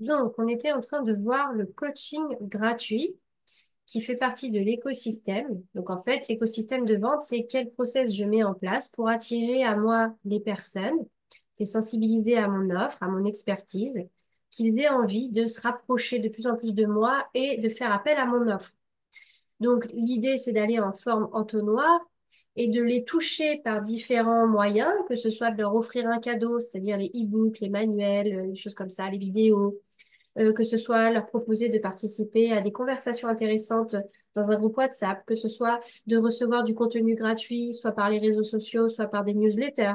Donc, on était en train de voir le coaching gratuit qui fait partie de l'écosystème. Donc, en fait, l'écosystème de vente, c'est quel process je mets en place pour attirer à moi les personnes, les sensibiliser à mon offre, à mon expertise, qu'ils aient envie de se rapprocher de plus en plus de moi et de faire appel à mon offre. Donc, l'idée, c'est d'aller en forme entonnoir et de les toucher par différents moyens, que ce soit de leur offrir un cadeau, c'est-à-dire les e-books, les manuels, les choses comme ça, les vidéos, que ce soit leur proposer de participer à des conversations intéressantes dans un groupe WhatsApp, que ce soit de recevoir du contenu gratuit, soit par les réseaux sociaux, soit par des newsletters,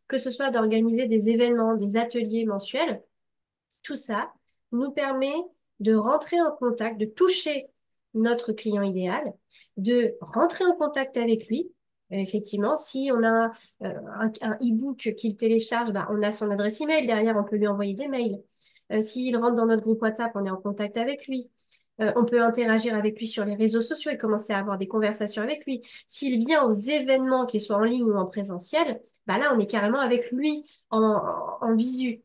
que ce soit d'organiser des événements, des ateliers mensuels. Tout ça nous permet de rentrer en contact, de toucher notre client idéal, de rentrer en contact avec lui. Effectivement, si on a un e-book qu'il télécharge, bah, on a son adresse email derrière, on peut lui envoyer des mails. S'il rentre dans notre groupe WhatsApp, on est en contact avec lui. On peut interagir avec lui sur les réseaux sociaux et commencer à avoir des conversations avec lui. S'il vient aux événements, qu'ils soient en ligne ou en présentiel, bah là, on est carrément avec lui en visu.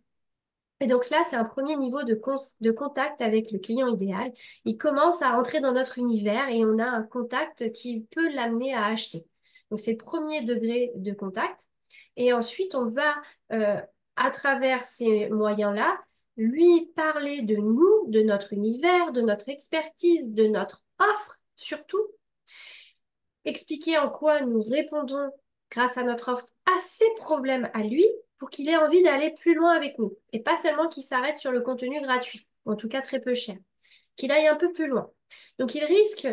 Et donc là, c'est un premier niveau de contact avec le client idéal. Il commence à rentrer dans notre univers et on a un contact qui peut l'amener à acheter. Donc c'est le premier degré de contact. Et ensuite, on va, euh, à travers ces moyens-là, lui parler de nous, de notre univers, de notre expertise, de notre offre surtout, expliquer en quoi nous répondons grâce à notre offre à ses problèmes à lui pour qu'il ait envie d'aller plus loin avec nous et pas seulement qu'il s'arrête sur le contenu gratuit, ou en tout cas très peu cher, qu'il aille un peu plus loin. Donc il risque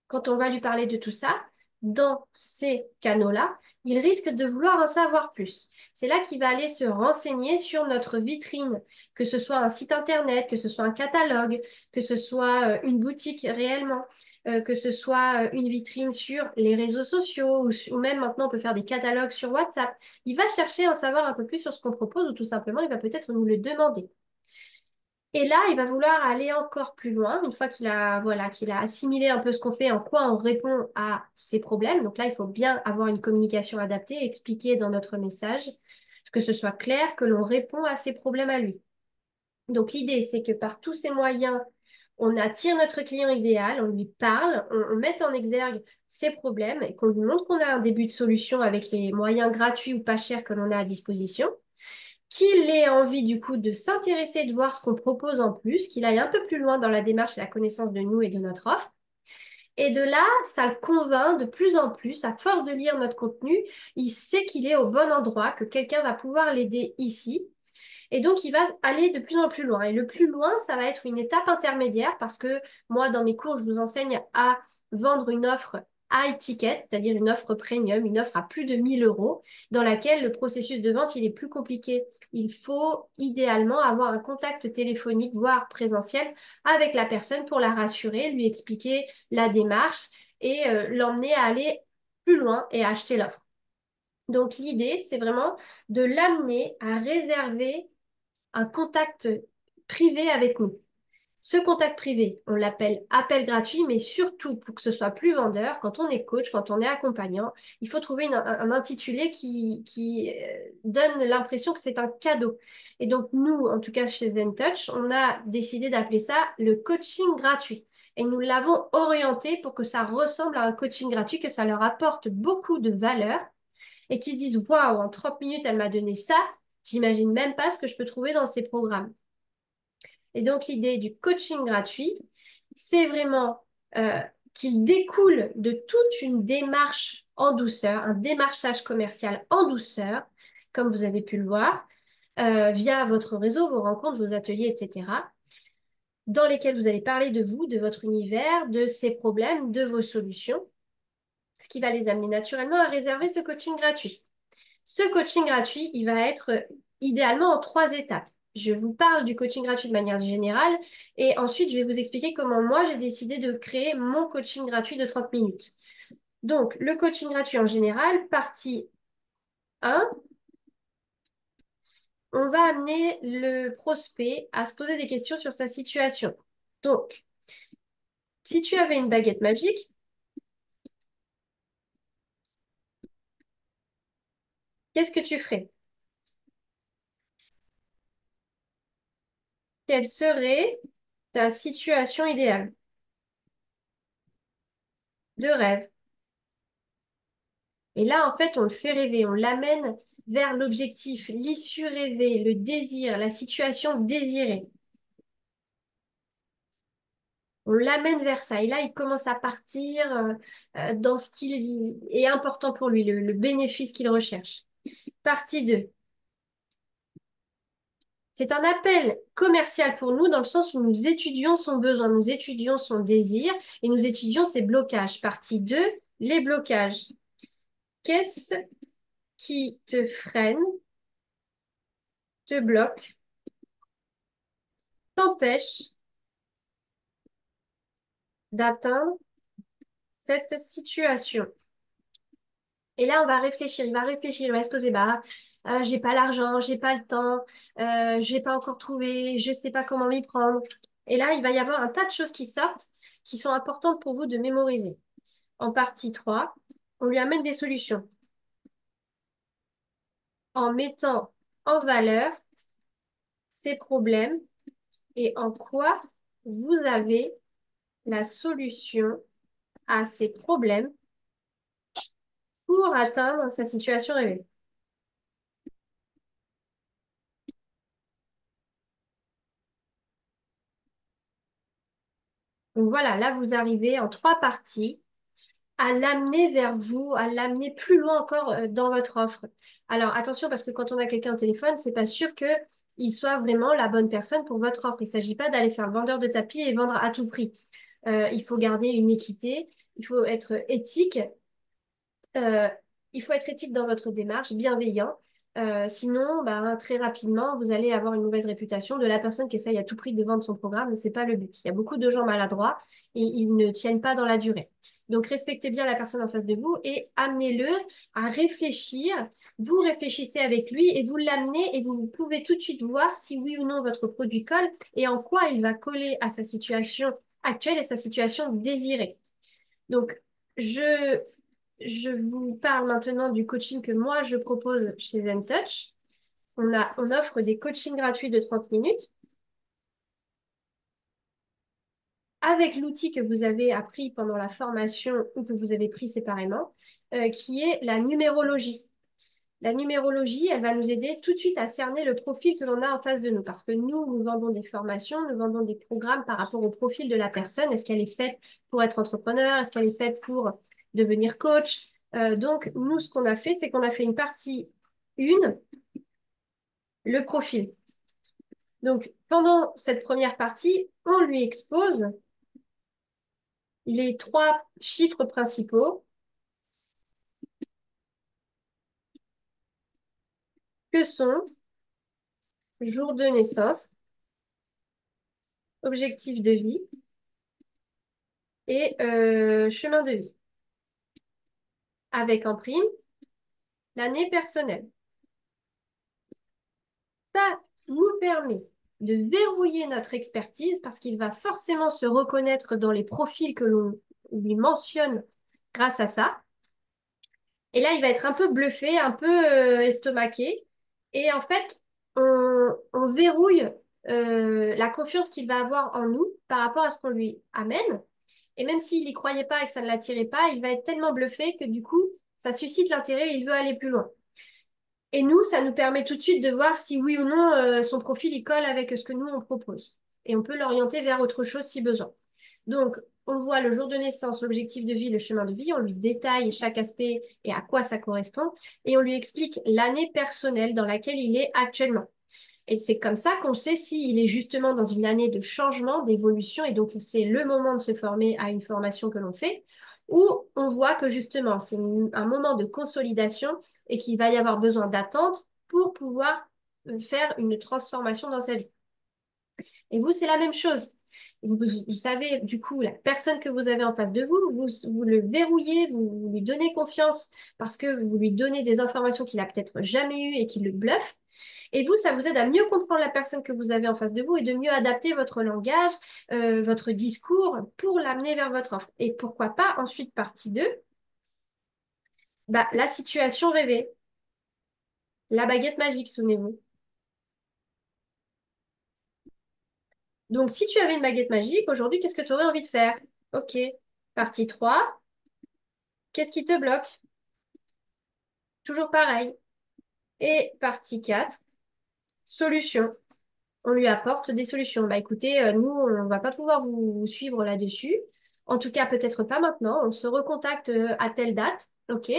quand on va lui parler de tout ça, dans ces canaux-là, il risque de vouloir en savoir plus. C'est là qu'il va aller se renseigner sur notre vitrine, que ce soit un site internet, que ce soit un catalogue, que ce soit une boutique réellement, que ce soit une vitrine sur les réseaux sociaux ou même maintenant on peut faire des catalogues sur WhatsApp. Il va chercher à en savoir un peu plus sur ce qu'on propose ou tout simplement il va peut-être nous le demander. Et là, il va vouloir aller encore plus loin, une fois qu'il a, voilà, qu'il a assimilé un peu ce qu'on fait, en quoi on répond à ses problèmes. Donc là, il faut bien avoir une communication adaptée, expliquer dans notre message, que ce soit clair, que l'on répond à ses problèmes à lui. Donc l'idée, c'est que par tous ces moyens, on attire notre client idéal, on lui parle, on met en exergue ses problèmes et qu'on lui montre qu'on a un début de solution avec les moyens gratuits ou pas chers que l'on a à disposition, qu'il ait envie du coup de s'intéresser, de voir ce qu'on propose en plus, qu'il aille un peu plus loin dans la démarche et la connaissance de nous et de notre offre. Et de là, ça le convainc de plus en plus, à force de lire notre contenu, il sait qu'il est au bon endroit, que quelqu'un va pouvoir l'aider ici. Et donc, il va aller de plus en plus loin. Et le plus loin, ça va être une étape intermédiaire parce que moi, dans mes cours, je vous enseigne à vendre une offre high ticket, c'est-à-dire une offre premium, une offre à plus de 1 000 euros, dans laquelle le processus de vente, il est plus compliqué. Il faut idéalement avoir un contact téléphonique, voire présentiel, avec la personne pour la rassurer, lui expliquer la démarche et l'emmener à aller plus loin et à acheter l'offre. Donc l'idée, c'est vraiment de l'amener à réserver un contact privé avec nous. Ce contact privé, on l'appelle appel gratuit, mais surtout pour que ce soit plus vendeur, quand on est coach, quand on est accompagnant, il faut trouver un intitulé qui donne l'impression que c'est un cadeau. Et donc nous, en tout cas chez ZenTouch, on a décidé d'appeler ça le coaching gratuit. Et nous l'avons orienté pour que ça ressemble à un coaching gratuit, que ça leur apporte beaucoup de valeur et qui se disent, waouh, en 30 minutes, elle m'a donné ça, j'imagine même pas ce que je peux trouver dans ces programmes. Et donc, l'idée du coaching gratuit, c'est vraiment euh, qu'il découle de toute une démarche en douceur, un démarchage commercial en douceur, comme vous avez pu le voir, via votre réseau, vos rencontres, vos ateliers, etc., dans lesquels vous allez parler de vous, de votre univers, de ses problèmes, de vos solutions, ce qui va les amener naturellement à réserver ce coaching gratuit. Ce coaching gratuit, il va être idéalement en 3 étapes. Je vous parle du coaching gratuit de manière générale et ensuite je vais vous expliquer comment moi j'ai décidé de créer mon coaching gratuit de 30 minutes. Donc, le coaching gratuit en général, partie 1, on va amener le prospect à se poser des questions sur sa situation. Donc, si tu avais une baguette magique, qu'est-ce que tu ferais? quelle serait ta situation idéale de rêve? Et là, en fait, on le fait rêver, on l'amène vers l'objectif, l'issue rêvée, le désir, la situation désirée. On l'amène vers ça. Et là, il commence à partir dans ce qui est important pour lui, le bénéfice qu'il recherche. Partie 2. C'est un appel commercial pour nous dans le sens où nous étudions son besoin, nous étudions son désir et nous étudions ses blocages. Partie 2, les blocages. Qu'est-ce qui te freine, te bloque, t'empêche d'atteindre cette situation? Et là, on va réfléchir, il va réfléchir, il va se poser, bah, j'ai pas l'argent, j'ai pas le temps, j'ai pas encore trouvé, je sais pas comment m'y prendre. Et là, il va y avoir un tas de choses qui sortent, qui sont importantes pour vous de mémoriser. En partie 3, on lui amène des solutions en mettant en valeur ses problèmes et en quoi vous avez la solution à ces problèmes pour atteindre sa situation rêvée. Donc voilà, là, vous arrivez en 3 parties à l'amener vers vous, à l'amener plus loin encore dans votre offre. Alors attention, parce que quand on a quelqu'un au téléphone, c'est pas sûr que il soit vraiment la bonne personne pour votre offre. Il ne s'agit pas d'aller faire le vendeur de tapis et vendre à tout prix. Il faut garder une équité, il faut être éthique, euh, il faut être éthique dans votre démarche, bienveillant. Sinon, bah, très rapidement, vous allez avoir une mauvaise réputation de la personne qui essaye à tout prix de vendre son programme, mais ce n'est pas le but. Il y a beaucoup de gens maladroits et ils ne tiennent pas dans la durée. Donc, respectez bien la personne en face de vous et amenez-le à réfléchir. Vous réfléchissez avec lui et vous l'amenez et vous pouvez tout de suite voir si oui ou non votre produit colle et en quoi il va coller à sa situation actuelle et sa situation désirée. Donc, je je vous parle maintenant du coaching que moi je propose chez ZenTouch. On offre des coachings gratuits de 30 minutes avec l'outil que vous avez appris pendant la formation ou que vous avez pris séparément, qui est la numérologie. La numérologie, elle va nous aider tout de suite à cerner le profil que l'on a en face de nous. Parce que nous vendons des formations, nous vendons des programmes par rapport au profil de la personne. Est-ce qu'elle est faite pour être entrepreneur? Est-ce qu'elle est faite pour devenir coach? Donc, nous, ce qu'on a fait, c'est qu'on a fait une partie 1, le profil. Donc, pendant cette première partie, on lui expose les 3 chiffres principaux que sont jour de naissance, objectif de vie et chemin de vie, avec en prime l'année personnelle. Ça nous permet de verrouiller notre expertise parce qu'il va forcément se reconnaître dans les profils que l'on lui mentionne grâce à ça. Et là, il va être un peu bluffé, un peu estomaqué. Et en fait, on verrouille la confiance qu'il va avoir en nous par rapport à ce qu'on lui amène. Et même s'il n'y croyait pas et que ça ne l'attirait pas, il va être tellement bluffé que du coup, ça suscite l'intérêt et il veut aller plus loin. Et nous, ça nous permet tout de suite de voir si oui ou non son profil il colle avec ce que nous on propose. Et on peut l'orienter vers autre chose si besoin. Donc, on voit le jour de naissance, l'objectif de vie, le chemin de vie, on lui détaille chaque aspect et à quoi ça correspond, et on lui explique l'année personnelle dans laquelle il est actuellement. Et c'est comme ça qu'on sait s'il est justement dans une année de changement, d'évolution, et donc c'est le moment de se former à une formation que l'on fait, ou on voit que justement c'est un moment de consolidation et qu'il va y avoir besoin d'attente pour pouvoir faire une transformation dans sa vie. Et vous, c'est la même chose. Vous savez, du coup, la personne que vous avez en face de vous, vous le verrouillez, vous lui donnez confiance parce que vous lui donnez des informations qu'il n'a peut-être jamais eues et qui le bluffent. Et vous, ça vous aide à mieux comprendre la personne que vous avez en face de vous et de mieux adapter votre langage, votre discours pour l'amener vers votre offre. Et pourquoi pas, ensuite, partie 2, bah, la situation rêvée, la baguette magique, souvenez-vous. Donc, si tu avais une baguette magique, aujourd'hui, qu'est-ce que tu aurais envie de faire? Ok. Partie 3. Qu'est-ce qui te bloque? Toujours pareil. Et partie 4. Solution. On lui apporte des solutions. Bah écoutez, nous, on va pas pouvoir vous suivre là-dessus. En tout cas, peut-être pas maintenant. On se recontacte à telle date, ok?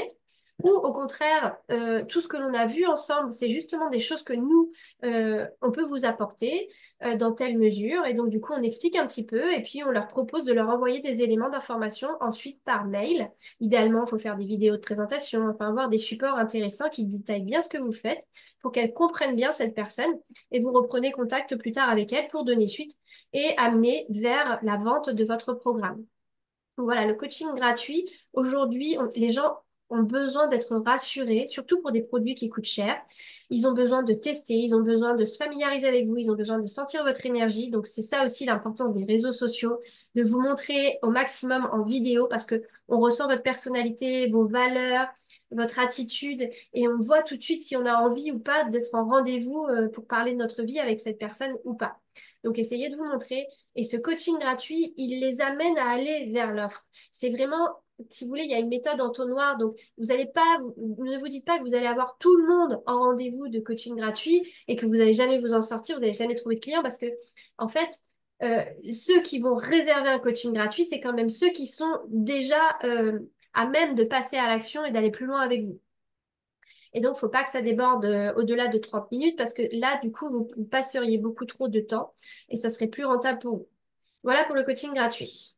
Ou au contraire, tout ce que l'on a vu ensemble, c'est justement des choses que nous, on peut vous apporter dans telle mesure. Et donc, du coup, on explique un petit peu et puis on leur propose de leur envoyer des éléments d'information ensuite par mail. Idéalement, il faut faire des vidéos de présentation, enfin, avoir des supports intéressants qui détaillent bien ce que vous faites pour qu'elles comprennent bien cette personne et vous reprenez contact plus tard avec elle pour donner suite et amener vers la vente de votre programme. Voilà, le coaching gratuit. Aujourd'hui, les gens ont besoin d'être rassurés, surtout pour des produits qui coûtent cher. Ils ont besoin de tester, ils ont besoin de se familiariser avec vous, ils ont besoin de sentir votre énergie. Donc, c'est ça aussi l'importance des réseaux sociaux, de vous montrer au maximum en vidéo parce que on ressent votre personnalité, vos valeurs, votre attitude et on voit tout de suite si on a envie ou pas d'être en rendez-vous pour parler de notre vie avec cette personne ou pas. Donc, essayez de vous montrer. Et ce coaching gratuit, il les amène à aller vers l'offre. C'est vraiment, si vous voulez, il y a une méthode entonnoir. Donc, vous allez pas, ne vous dites pas que vous allez avoir tout le monde en rendez-vous de coaching gratuit et que vous n'allez jamais vous en sortir, vous n'allez jamais trouver de clients parce que, en fait, ceux qui vont réserver un coaching gratuit, c'est quand même ceux qui sont déjà à même de passer à l'action et d'aller plus loin avec vous. Et donc, il ne faut pas que ça déborde au-delà de 30 minutes parce que là, du coup, vous passeriez beaucoup trop de temps et ça serait plus rentable pour vous. Voilà pour le coaching gratuit.